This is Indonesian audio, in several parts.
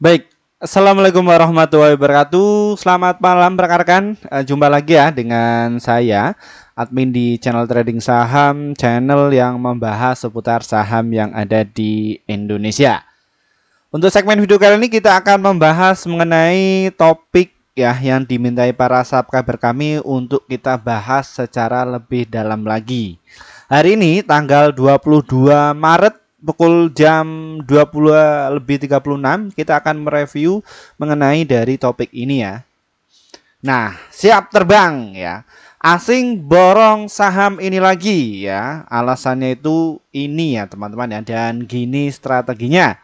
Baik, Assalamualaikum warahmatullahi wabarakatuh. Selamat malam rekan-rekan. Jumpa lagi ya dengan saya, admin di channel trading saham, channel yang membahas seputar saham yang ada di Indonesia. Untuk segmen video kali ini kita akan membahas mengenai topik ya yang dimintai para subscriber kami untuk kita bahas secara lebih dalam lagi. Hari ini tanggal 22 Maret pukul jam 20.36 kita akan mereview mengenai dari topik ini ya. Nah, siap terbang ya. Asing borong saham ini lagi ya. Alasannya itu ini ya teman-teman ya, dan gini strateginya.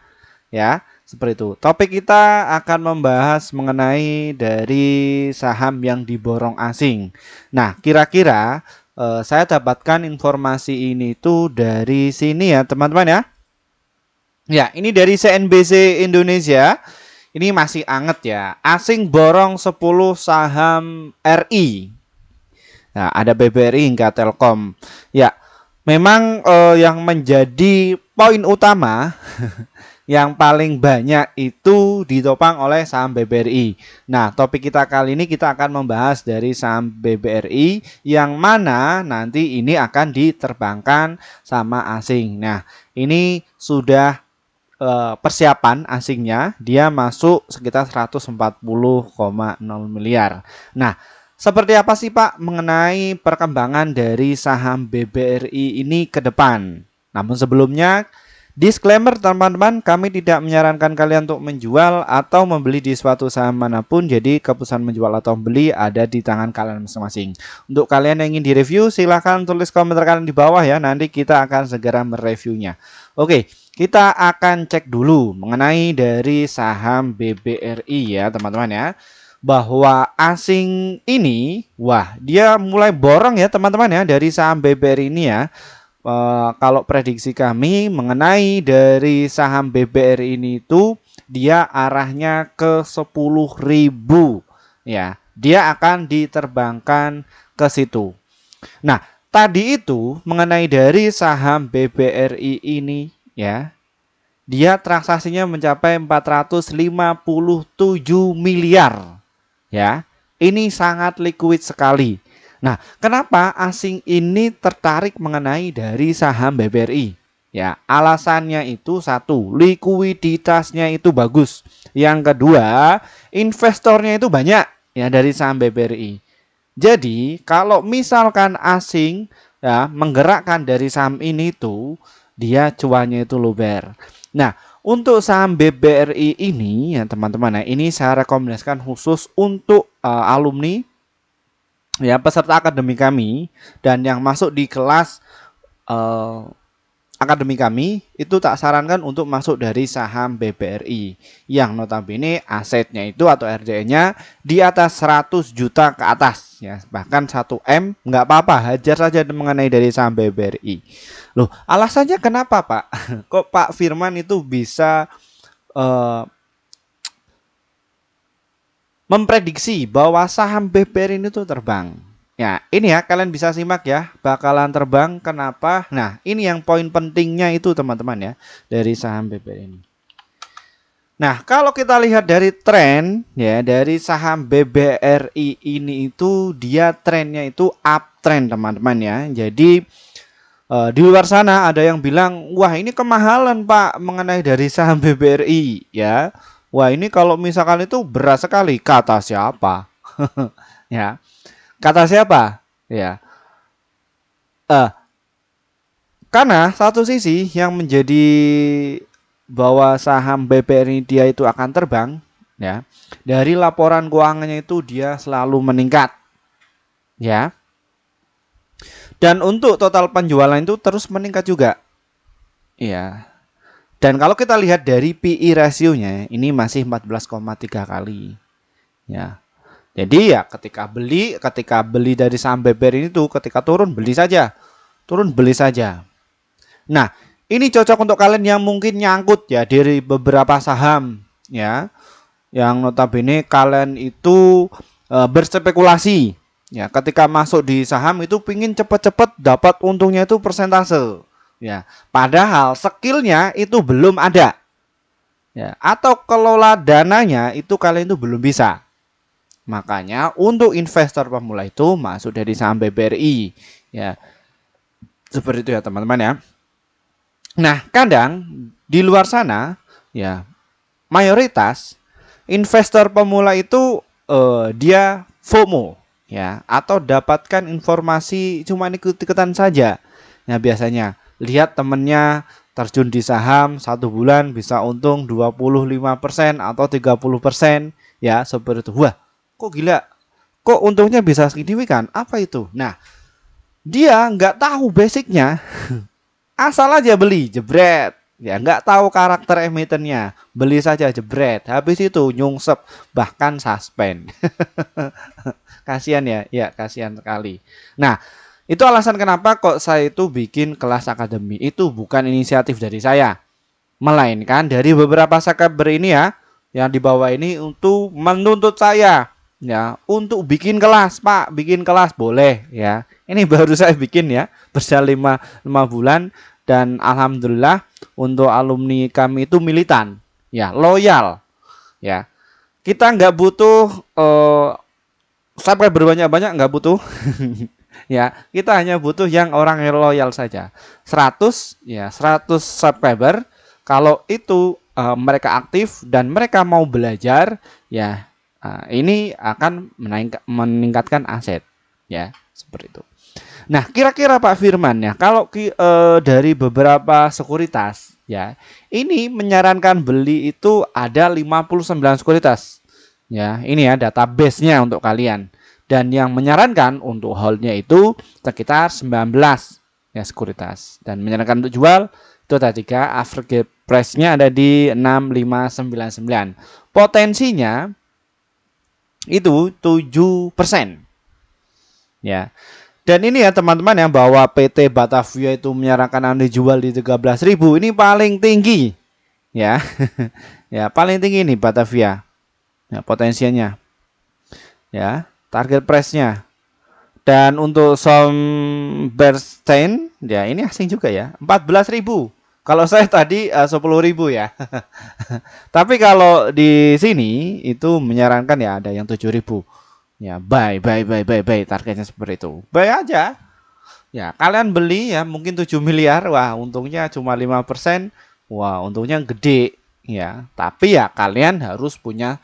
Ya, seperti itu. Topik kita akan membahas mengenai dari saham yang diborong asing. Nah, kira-kira saya dapatkan informasi ini tuh dari sini ya, teman-teman ya. Ya, ini dari CNBC Indonesia. Ini masih anget ya. Asing borong 10 saham RI. Nah, ada BBRI hingga Telkom. Ya, memang yang menjadi poin utama yang paling banyak itu ditopang oleh saham BBRI. Nah, topik kita kali ini kita akan membahas dari saham BBRI yang mana nanti ini akan diterbangkan sama asing. Nah, ini sudah persiapan asingnya, dia masuk sekitar 140,0 miliar. Nah, seperti apa sih Pak mengenai perkembangan dari saham BBRI ini ke depan? Namun sebelumnya, disclaimer teman-teman, kami tidak menyarankan kalian untuk menjual atau membeli di suatu saham manapun. Jadi keputusan menjual atau membeli ada di tangan kalian masing-masing. Untuk kalian yang ingin direview, silahkan tulis komentar kalian di bawah ya. Nanti kita akan segera mereviewnya. Oke, kita akan cek dulu mengenai dari saham BBRI ya teman-teman ya. Bahwa asing ini, wah dia mulai borong ya teman-teman ya dari saham BBRI ini ya. Kalau prediksi kami mengenai dari saham BBRI ini itu dia arahnya ke 10.000 ya. Dia akan diterbangkan ke situ. Nah, tadi itu mengenai dari saham BBRI ini ya. Dia transaksinya mencapai 457 miliar. Ya. Ini sangat liquid sekali. Nah, kenapa asing ini tertarik mengenai dari saham BBRI? Ya, alasannya itu satu, likuiditasnya itu bagus. Yang kedua, investornya itu banyak ya dari saham BBRI. Jadi, kalau misalkan asing ya menggerakkan dari saham ini tuh, dia cuannya itu luber. Nah, untuk saham BBRI ini ya teman-teman, nah ini saya rekomendasikan khusus untuk alumni ya peserta akademi kami dan yang masuk di kelas akademi kami itu tak sarankan untuk masuk dari saham BBRI yang notabene asetnya itu atau RDN-nya di atas 100 juta ke atas ya, bahkan 1M nggak apa-apa, hajar saja mengenai dari saham BBRI. Loh, alasannya kenapa Pak? Kok Pak Firman itu bisa memprediksi bahwa saham BBRI ini tuh terbang? Ya, ini ya kalian bisa simak ya, bakalan terbang kenapa? Nah, ini yang poin pentingnya itu teman-teman ya dari saham BBRI ini. Nah, kalau kita lihat dari tren ya dari saham BBRI ini itu dia trennya itu uptrend teman-teman ya. Jadi di luar sana ada yang bilang, wah ini kemahalan Pak mengenai dari saham BBRI ya. Wah ini kalau misalkan itu berat sekali, kata siapa? Ya. Kata siapa? Ya. Karena satu sisi yang menjadi bahwa saham BBRI dia itu akan terbang, ya. Dari laporan keuangannya itu dia selalu meningkat, ya. Dan untuk total penjualan itu terus meningkat juga, ya. Dan kalau kita lihat dari PE rasionya ini masih 14,3 kali, ya. Jadi ya ketika beli dari saham BBRI itu ketika turun beli saja. Turun beli saja. Nah, ini cocok untuk kalian yang mungkin nyangkut ya dari beberapa saham ya. Yang notabene kalian itu berspekulasi ya, ketika masuk di saham itu pingin cepet-cepet dapat untungnya itu persentase ya. Padahal skillnya itu belum ada. ya, atau kelola dananya itu kalian itu belum bisa. Makanya untuk investor pemula itu masuk dari saham BBRI, ya. Seperti itu ya teman-teman ya. Nah, kadang di luar sana ya mayoritas investor pemula itu dia FOMO ya, atau dapatkan informasi cuma ikut-ikutan saja. Nah, biasanya lihat temennya terjun di saham 1 bulan bisa untung 25% atau 30% ya, seperti itu. Wah, kok gila? Kok untungnya bisa signifikan? Apa itu? Nah, dia nggak tahu basicnya, asal aja beli, jebret. Ya, nggak tahu karakter emitennya, beli saja jebret. Habis itu nyungsep, bahkan suspend. Kasihan ya, ya kasihan sekali. Nah, itu alasan kenapa kok saya itu bikin kelas akademi. Itu bukan inisiatif dari saya, melainkan dari beberapa subscriber ini ya, yang di bawah ini untuk menuntut saya ya untuk bikin kelas. Pak, bikin kelas boleh ya. Ini baru saya bikin ya, berjalan 5 bulan, dan alhamdulillah untuk alumni kami itu militan ya, loyal ya. Kita nggak butuh subscriber banyak-banyak, nggak butuh. Ya, kita hanya butuh yang orang yang loyal saja. 100 ya, 100 subscriber. Kalau itu mereka aktif dan mereka mau belajar ya, ini akan meningkatkan aset ya, seperti itu. Nah, kira-kira Pak Firman ya, kalau dari beberapa sekuritas ya, ini menyarankan beli itu ada 59 sekuritas. Ya, ini ya database-nya untuk kalian. Dan yang menyarankan untuk hold-nya itu sekitar 19 ya sekuritas. Dan menyarankan untuk jual itu tadi average price-nya ada di 6599. Potensinya itu 7%. Ya. Dan ini ya teman-teman yang bahwa PT Batavia itu menyarankan Anda dijual di 13.000, ini paling tinggi. Ya. Ya, paling tinggi nih Batavia. Ya, potensinya. Ya, target price-nya. Dan untuk Somberstein, ya ini asing juga ya, 14.000. Kalau saya tadi 10.000 ya. Tapi kalau di sini itu menyarankan ya ada yang 7.000. Ya, buy. Targetnya seperti itu. Buy aja. Ya, kalian beli ya mungkin 7 miliar. Wah, untungnya cuma 5%. Wah, untungnya gede. Ya, tapi ya kalian harus punya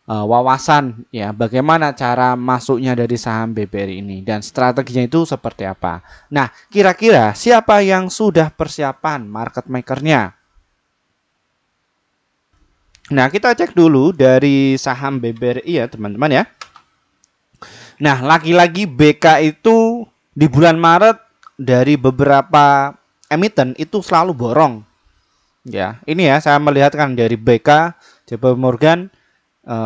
wawasan ya bagaimana cara masuknya dari saham BBRI ini dan strateginya itu seperti apa. Nah, kira-kira siapa yang sudah persiapan market makernya? Nah, kita cek dulu dari saham BBRI ya teman-teman ya. Nah, lagi-lagi BK itu di bulan Maret dari beberapa emiten itu selalu borong. Ya, ini ya saya melihatkan dari BK, JP Morgan,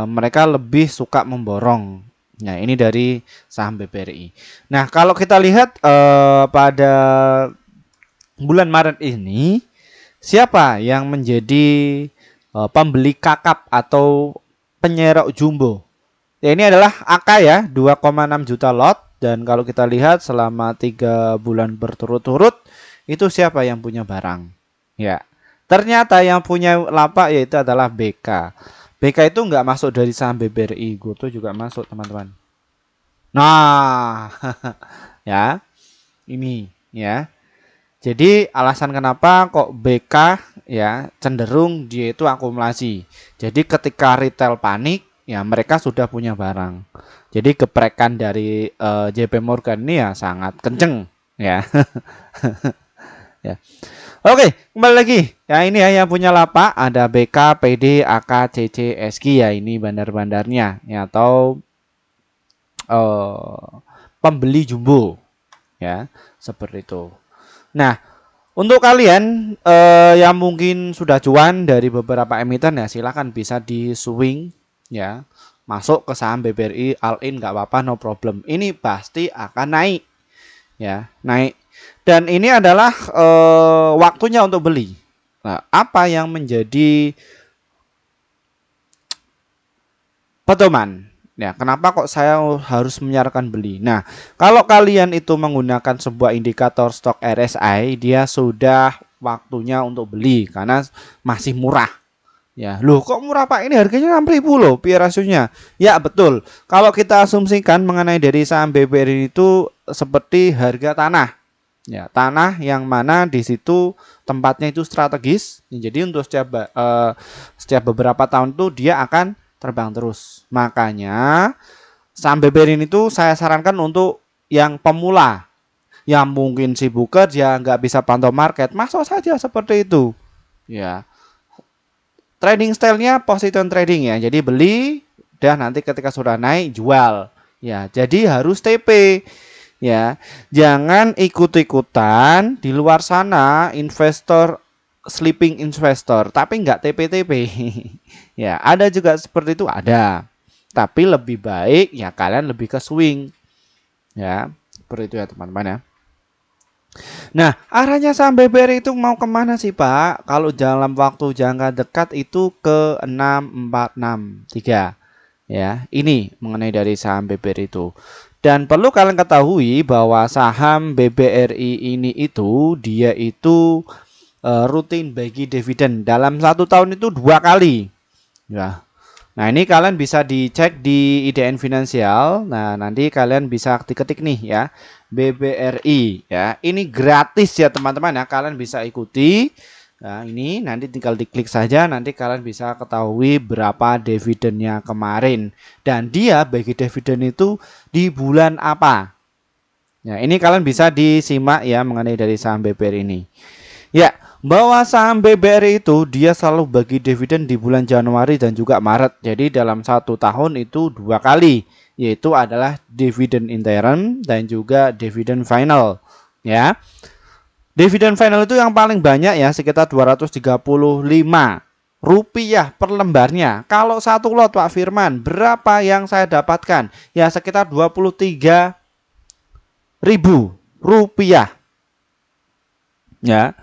mereka lebih suka memborong. Nah, ini dari saham BBRI. Nah, kalau kita lihat pada bulan Maret ini, siapa yang menjadi pembeli kakap atau penyerok jumbo? Ya, ini adalah AK ya, 2,6 juta lot. Dan kalau kita lihat selama 3 bulan berturut-turut, itu siapa yang punya barang? Ya, ternyata yang punya lapak yaitu adalah BK. BK itu nggak masuk dari saham BBRI, Goto juga masuk teman-teman. Nah, ya, ini ya. Jadi alasan kenapa kok BK ya cenderung dia itu akumulasi. Jadi ketika retail panik, ya mereka sudah punya barang. Jadi geprekan dari JP Morgan ini ya sangat kenceng ya. Ya. Oke, kembali lagi. Ya ini ya yang punya lapak ada BK, PD, AK, CC, SG ya, ini bandar-bandarnya ya, atau pembeli jumbo ya, seperti itu. Nah, untuk kalian yang mungkin sudah cuan dari beberapa emiten ya, silahkan bisa di swing ya, masuk ke saham BBRI all in, nggak apa-apa, no problem. Ini pasti akan naik ya, naik. Dan ini adalah waktunya untuk beli. Nah, apa yang menjadi pedoman? Ya, kenapa kok saya harus menyarankan beli? Nah, kalau kalian itu menggunakan sebuah indikator stok RSI, dia sudah waktunya untuk beli karena masih murah. Ya, loh kok murah Pak? Ini harganya 6.000 loh PE rasionya. Ya, betul. Kalau kita asumsikan mengenai dari saham BBRI itu seperti harga tanah. Ya, tanah yang mana di situ tempatnya itu strategis. Jadi untuk setiap beberapa tahun tuh dia akan terbang terus. Makanya saham BBRI itu saya sarankan untuk yang pemula, yang mungkin sibuk kerja, nggak bisa pantau market, masuk saja seperti itu. Ya, trading stylenya position trading ya. Jadi beli dan nanti ketika sudah naik jual. Ya, jadi harus TP ya. Jangan ikut-ikutan di luar sana investor sleeping investor tapi nggak TP-TP. Ya, ada juga seperti itu ada. Tapi lebih baik ya kalian lebih ke swing. Ya, seperti itu ya teman-teman ya. Nah, arahnya saham BBRI itu mau kemana sih Pak? Kalau dalam waktu jangka dekat itu ke 6463. Ya, ini mengenai dari saham BBRI itu. Dan perlu kalian ketahui bahwa saham BBRI ini itu dia itu rutin bagi dividen dalam 1 tahun itu 2 kali. Ya. Nah, ini kalian bisa dicek di IDN Finansial. Nah, nanti kalian bisa diketik nih ya, BBRI ya. Ini gratis ya teman-teman ya. Kalian bisa ikuti. Nah, ini nanti tinggal diklik saja, nanti kalian bisa ketahui berapa dividennya kemarin. Dan dia bagi dividen itu di bulan apa. Ya, ini kalian bisa disimak ya mengenai dari saham BBRI ini. Ya, bahwa saham BBRI itu dia selalu bagi dividen di bulan Januari dan juga Maret. Jadi dalam 1 tahun itu 2 kali, yaitu adalah dividen interim dan juga dividen final. Ya, dividen final itu yang paling banyak ya, sekitar 235 rupiah per lembarnya. Kalau satu lot Pak Firman, berapa yang saya dapatkan? Ya sekitar 23.000 rupiah. Ya.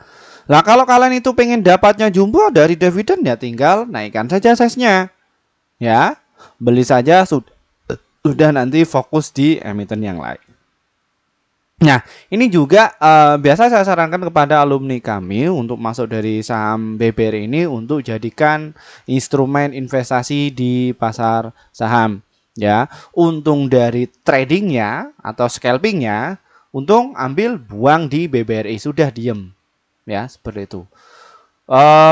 Nah, kalau kalian itu pengen dapatnya jumbo dari dividen ya tinggal naikkan saja size-nya. Ya. Beli saja sudah nanti fokus di emiten yang lain. Nah, ini juga biasa saya sarankan kepada alumni kami untuk masuk dari saham BBRI ini untuk jadikan instrumen investasi di pasar saham. Ya, untung dari tradingnya atau scalpingnya, untung ambil buang di BBRI sudah diem. Ya, seperti itu.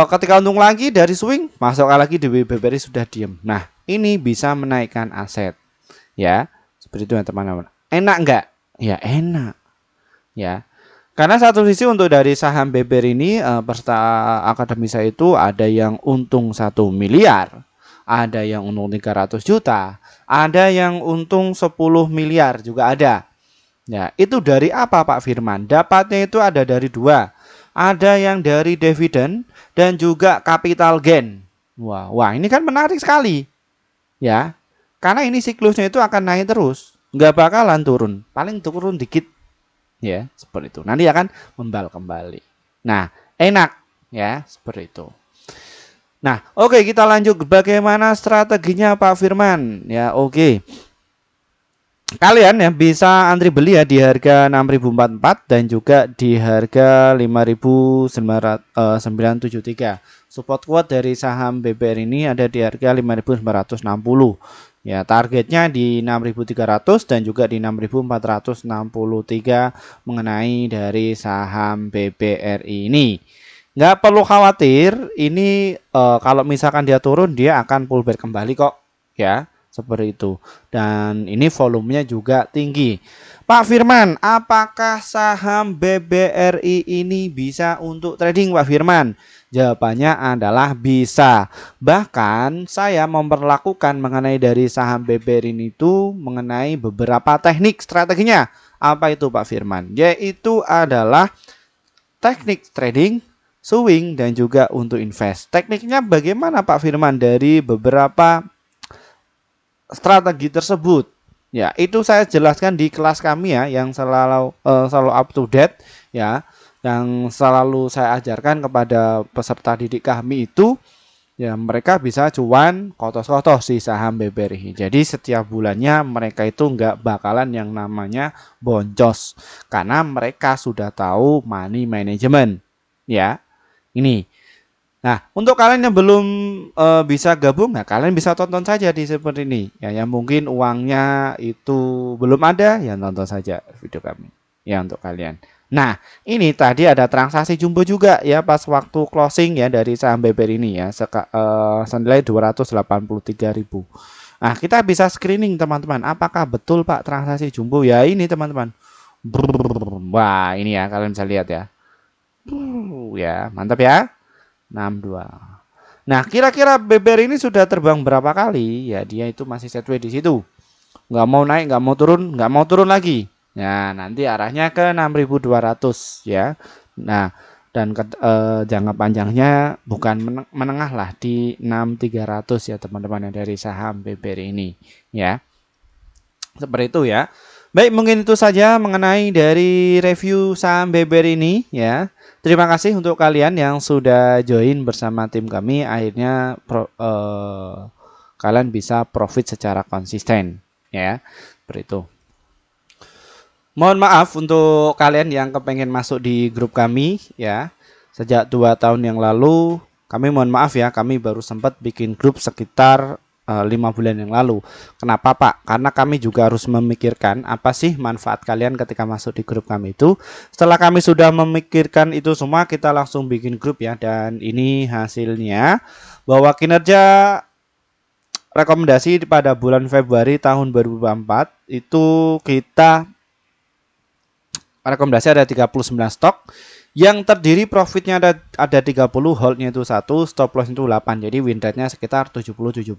Ketika untung lagi dari swing, masuk lagi di BBRI sudah diem. Nah, ini bisa menaikkan aset. Ya, seperti itu ya teman-teman. Enak enggak? Ya, enak. Ya. Karena satu sisi untuk dari saham BBRI ini peserta akademi saya itu ada yang untung 1 miliar, ada yang untung 300 juta, ada yang untung 10 miliar juga ada. Ya, itu dari apa Pak Firman? Dapatnya itu ada dari dua. Ada yang dari dividen dan juga capital gain. Wah, ini kan menarik sekali. Ya, karena ini siklusnya itu akan naik terus. Nggak bakalan turun. Paling turun dikit. Ya, seperti itu. Nanti akan membal kembali. Nah, enak. Ya, seperti itu. Nah, oke kita lanjut. Bagaimana strateginya Pak Firman? Ya, oke. Kalian ya bisa antri beli ya di harga 6.044 dan juga di harga 5.973. Support kuat dari saham BBR ini ada di harga 5.960. Ya, targetnya di 6.300 dan juga di 6.463 mengenai dari saham BBRI ini. Nggak perlu khawatir, ini kalau misalkan dia turun dia akan pullback kembali kok ya. Seperti itu. Dan ini volumenya juga tinggi. Pak Firman, apakah saham BBRI ini bisa untuk trading Pak Firman? Jawabannya adalah bisa. Bahkan saya memperlakukan mengenai dari saham BBRI ini itu mengenai beberapa teknik strateginya. Apa itu Pak Firman? Yaitu adalah teknik trading, swing, dan juga untuk invest. Tekniknya bagaimana Pak Firman dari beberapa strategi tersebut? Ya, itu saya jelaskan di kelas kami ya, yang selalu up to date ya, yang selalu saya ajarkan kepada peserta didik kami itu ya, mereka bisa cuan kotos-kotos di saham BBRI. Jadi setiap bulannya mereka itu nggak bakalan yang namanya boncos karena mereka sudah tahu money management ya. Ini. Nah, untuk kalian yang belum bisa gabung, nah kalian bisa tonton saja di seperti ini. Ya, yang mungkin uangnya itu belum ada, ya tonton saja video kami. Ya untuk kalian. Nah, ini tadi ada transaksi jumbo juga ya pas waktu closing ya dari saham BBR ini ya, senilai 283.000. Nah, kita bisa screening teman-teman. Apakah betul Pak transaksi jumbo? Ya ini teman-teman. Wah, ini ya kalian bisa lihat ya. Ya, mantap ya. 62. Nah, kira-kira BBR ini sudah terbang berapa kali? Ya, dia itu masih sideways di situ. Nggak mau naik, nggak mau turun lagi. Nah, nanti arahnya ke 6.200 ya. Nah, dan jangka panjangnya bukan menengah lah di 6.300 ya teman-teman ya dari saham BBR ini ya. Seperti itu ya. Baik, mungkin itu saja mengenai dari review saham BBR ini ya. Terima kasih untuk kalian yang sudah join bersama tim kami. Akhirnya kalian bisa profit secara konsisten ya. Seperti itu. Mohon maaf untuk kalian yang kepengen masuk di grup kami ya. Sejak 2 tahun yang lalu kami mohon maaf ya, kami baru sempat bikin grup sekitar 5 bulan yang lalu. Kenapa Pak? Karena kami juga harus memikirkan apa sih manfaat kalian ketika masuk di grup kami itu. Setelah kami sudah memikirkan itu semua, kita langsung bikin grup ya. Dan ini hasilnya bahwa kinerja rekomendasi pada bulan Februari tahun 2024 itu kita rekomendasi ada 39 stok yang terdiri profitnya ada 30, holdnya itu 1, stop loss itu 8. Jadi win rate-nya sekitar 77%.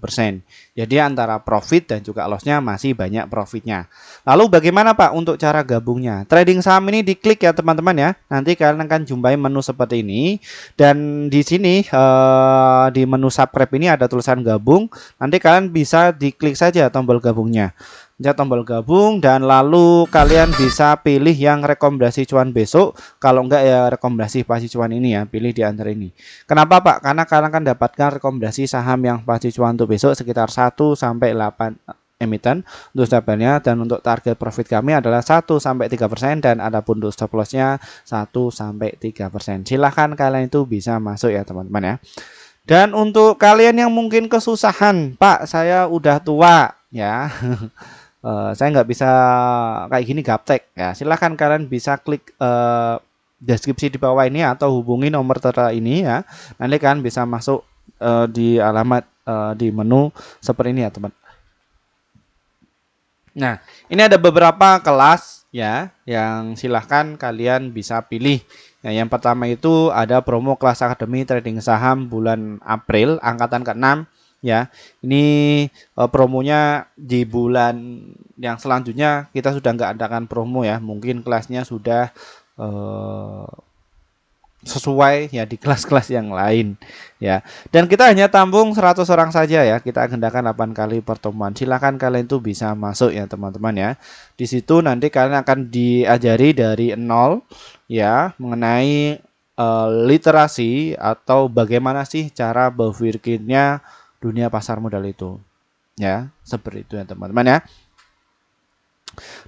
Jadi antara profit dan juga loss-nya masih banyak profitnya. Lalu bagaimana Pak untuk cara gabungnya? Trading saham ini diklik ya teman-teman ya. Nanti kalian akan jumpai menu seperti ini. Dan di sini di menu subscribe ini ada tulisan gabung. Nanti kalian bisa diklik saja tombol gabungnya. Pencet tombol gabung dan lalu kalian bisa pilih yang rekomendasi cuan besok. Kalau enggak ya rekomendasi pasti cuan ini ya, pilih di antara ini. Kenapa Pak? Karena kalian akan dapatkan rekomendasi saham yang pasti cuan untuk besok sekitar 1 sampai 8 emiten untuk stopnya, dan untuk target profit kami adalah 1 sampai 3% dan adapun untuk stop loss-nya 1 sampai 3%. Silahkan kalian itu bisa masuk ya teman-teman ya. Dan untuk kalian yang mungkin kesusahan, Pak, saya udah tua ya. Saya nggak bisa kayak gini gaptek ya, silahkan kalian bisa klik deskripsi di bawah ini atau hubungi nomor tera ini ya, nanti kalian bisa masuk di alamat di menu seperti ini ya teman. Nah, ini ada beberapa kelas ya yang silahkan kalian bisa pilih. Nah, yang pertama itu ada promo kelas Akademi Trading Saham bulan April angkatan ke-6 ya. Ini promonya di bulan yang selanjutnya kita sudah nggak adakan promo ya. Mungkin kelasnya sudah sesuai ya di kelas-kelas yang lain ya. Dan kita hanya tampung 100 orang saja ya. Kita agendakan 8 kali pertemuan. Silakan kalian itu bisa masuk ya teman-teman ya. Di situ nanti kalian akan diajari dari nol ya mengenai literasi atau bagaimana sih cara berpikirnya dunia pasar modal itu. Ya, seperti itu ya teman-teman ya.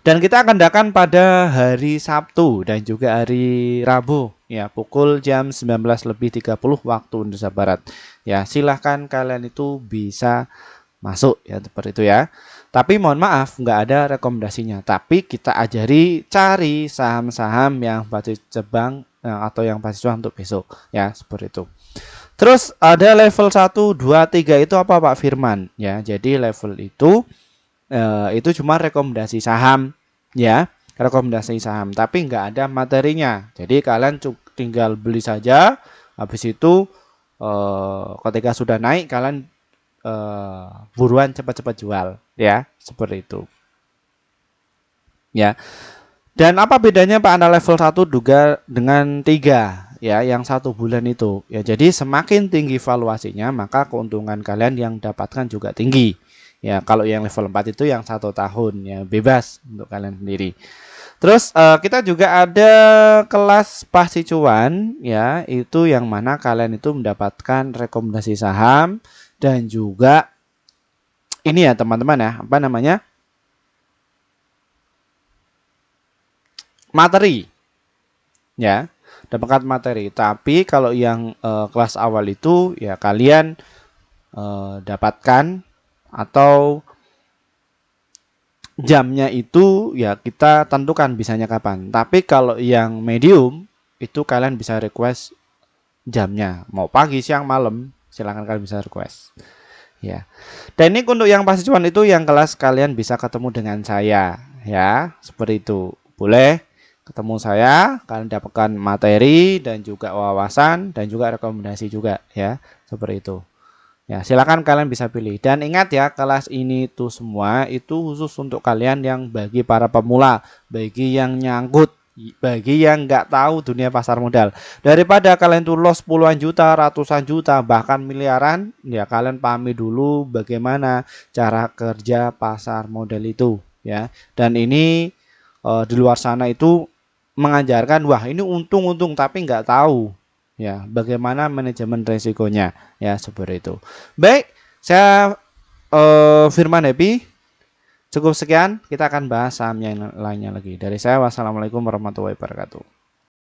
Dan kita akan adakan pada hari Sabtu dan juga hari Rabu ya, pukul jam 19.30 waktu Indonesia Barat. Ya, silahkan kalian itu bisa masuk ya seperti itu ya. Tapi mohon maaf nggak ada rekomendasinya. Tapi kita ajari cari saham-saham yang pasti cebang atau yang pasti cuan untuk besok ya, seperti itu. Terus ada level 1, 2, 3 itu apa Pak Firman? Ya, jadi level itu cuma rekomendasi saham ya, rekomendasi saham, tapi nggak ada materinya. Jadi kalian tinggal beli saja. Habis itu ketika sudah naik kalian buruan cepat-cepat jual ya, seperti itu ya. Dan apa bedanya Pak antara level 1 juga dengan 3 ya, yang 1 bulan itu ya. Jadi semakin tinggi valuasinya maka keuntungan kalian yang dapatkan juga tinggi ya. Kalau yang level 4 itu yang 1 tahun ya, bebas untuk kalian sendiri. Terus kita juga ada kelas pasti cuan ya, itu yang mana kalian itu mendapatkan rekomendasi saham dan juga ini ya teman-teman ya, apa namanya, materi ya. dapatkan materi. Tapi kalau yang kelas awal itu ya kalian dapatkan atau jamnya itu ya kita tentukan bisanya kapan. Tapi kalau yang medium itu kalian bisa request jamnya, mau pagi, siang, malam, silahkan kalian bisa request. Ya. Dan ini untuk yang pasti cuan itu yang kelas kalian bisa ketemu dengan saya, ya, seperti itu. Boleh ketemu saya, kalian dapatkan materi dan juga wawasan dan juga rekomendasi juga, ya, seperti itu. Ya, silakan kalian bisa pilih. Dan ingat ya, kelas ini tuh semua itu khusus untuk kalian yang bagi para pemula, bagi yang nyangkut, bagi yang nggak tahu dunia pasar modal. Daripada kalian tuh loss puluhan juta, ratusan juta, bahkan miliaran, ya kalian pahami dulu bagaimana cara kerja pasar modal itu, ya. Dan ini di luar sana itu mengajarkan, wah ini untung-untung tapi nggak tahu ya bagaimana manajemen resikonya, ya seperti itu. Baik, saya Firman Happy, cukup sekian, kita akan bahas saham yang lainnya lagi. Dari saya, wassalamualaikum warahmatullahi wabarakatuh.